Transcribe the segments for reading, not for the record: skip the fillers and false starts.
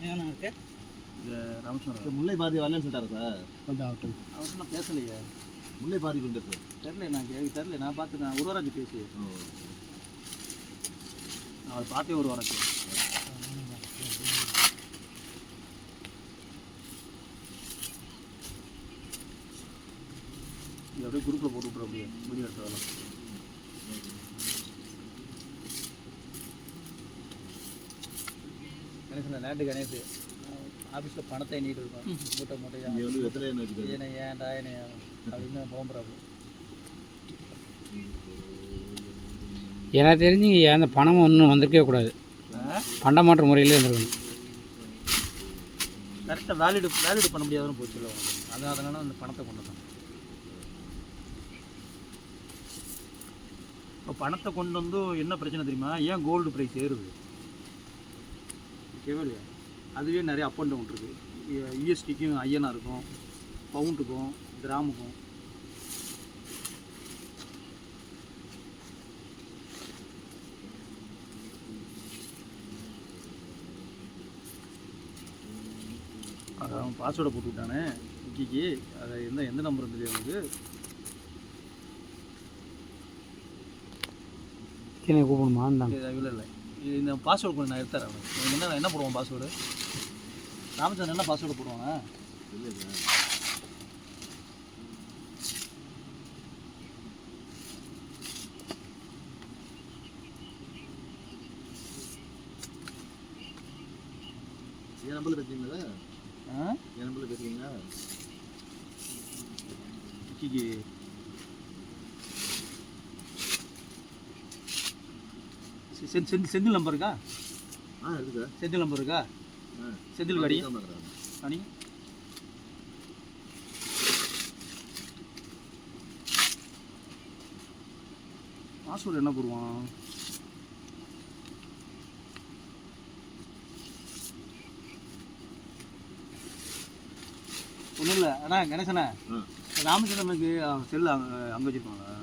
ஏன்னா இருக்கு ராமேஸ்வரம் முல்லை பாதி வரலன்னு சொல்லிட்டாரு சார். அவர்கிட்ட நான் பேசலையே. முல்லை பாதி கொண்டு இருக்கு தெரில, நான் தெரில. நான் பார்த்துக்கேன். ஒரு வாரம் பேசி அவர் பார்த்தே ஒரு வாரம். இது அப்படியே குரூப்பில் போட்டு விட்ற அப்படியே வீடியோ எடுத்ததெல்லாம். கணேசன் லேண்டு கணேஷ் ஆஃபீஸில் பணத்தை எண்ணிட்டு இருக்கோம். மூட்டை மூட்டையாக ஏன்னா ஏன்டா என்ன அப்படின்னு போகிறாப்பு. எனக்கு தெரிஞ்சு அந்த பணம் ஒன்றும் வந்திருக்கவே கூடாது. பண்டமாற்ற முறையில் இருந்திருக்கணும். கரெக்டாக வேலிடு பண்ண முடியாதுன்னு போச்சு. இல்லை அதனால அந்த பணத்தை கொண்டு வந்தோம். இப்போ பணத்தை கொண்டு வந்து என்ன பிரச்சனை தெரியுமா? ஏன் கோல்டு ப்ரைஸ் ஏறுது? ஓகேவா இல்லையா? அதுவே நிறைய அப் அண்ட் டவுன் இருக்குது. யூஎஸ்டிக்கும் ஐஎன்ஆருக்கும் பவுண்டுக்கும் கிராமுக்கும். அவன் பாஸ்வேர்டை போட்டு விட்டானே விக்கிக்கு. அதை எந்த நம்பர் இருந்தது அவனுக்கு? கூப்பிடணுமா? இல்லை இல்லை, இந்த பாஸ்வேர்டு கொஞ்சம் நான் எடுத்துறேன். அவனுக்கு என்ன போடுவான் பாஸ்வேர்டு? ராமச்சந்திரன் என்ன பாஸ்வேர்டு போடுவாங்க? இல்லை சார், என் நம்பரில் பேசுறீங்களா? என் நம்பரில் பேசுறீங்களா? விக்கிக்கு செந்தில் நம்பர் இருக்கா? இருக்கு சார். செந்தில் நம்பர் இருக்கா? செந்தில் காடி அனி பாஸ்வேர்டு என்ன போடுவான்? ஒன்றும் இல்லை. அண்ணா கணேசண்ணா, ராமச்சந்திரனுக்கு செல்லு அங்கே வச்சுருப்பாங்களா?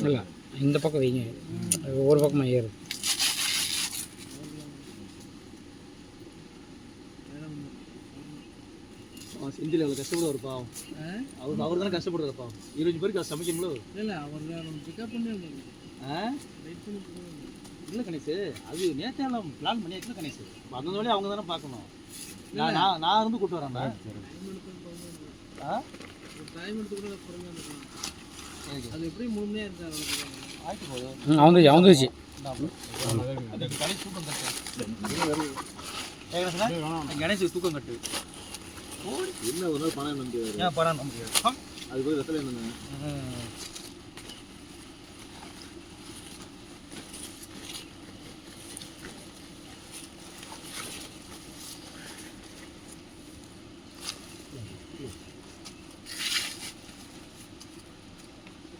இல்லை, இந்த பக்கம் வைங்க. ஒவ்வொரு பக்கமாக ஏறு. செந்தில் அவ்வளோ கஷ்டப்படுவார் பாவம். அவர் தானே கஷ்டப்படுறாரு பாவம். 20 பேருக்கு சமைக்கணும்ல. இல்லை அவர் பிக்கப் பண்ணி இல்லை கணேஷ், அது நேற்றையெல்லாம் பிளான் பண்ணியாச்சுல கணேஷ். அந்த வழியாக அவங்க தானே பார்க்கணும். நான் இருந்து கூப்பிட்டு வரேன்டா. டைம் எடுத்து கூட அது எப்படி 3 மணி நேரம் இருக்காது ஆயிட்டு போகுது. அவந்துச்சு கணேஷ் தூக்கம் கட்டு. கணேஷ் தூக்கம் கட்டு. என்ன ஒரு நாள் பணம் நம்பி ஏன் பணம் நம்ப முடியாது? அது போய் வெத்தலை என்னங்க?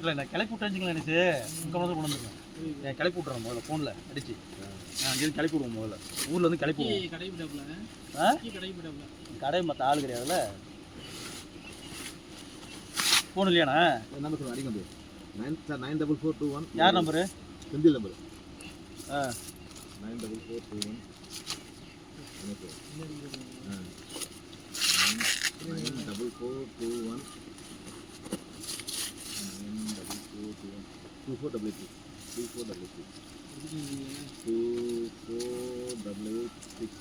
இல்லை நான் கிளப்பி விட்டேன்னு நினைச்சு இங்கே வந்து கொண்டு வந்துருக்கேன். நான் கிளப்பி விட்றேன் முதல்ல ஃபோனில் அடிச்சு. நான் அங்கேருந்து கிளப்பி விடுவோம் முதல்ல. ஊரில் வந்து கிளப்பி விடுவோம். கடை மற்ற ஆள் கிடையாதுல்ல. ஃபோன் இல்லையாண்ணா? நம்பர் சொல்லுங்கள், அடிக்க முடியும். 94421. யார் நம்பரு? செந்தில் நம்பரு. 94421. 94421. 2488. 2488. 2488.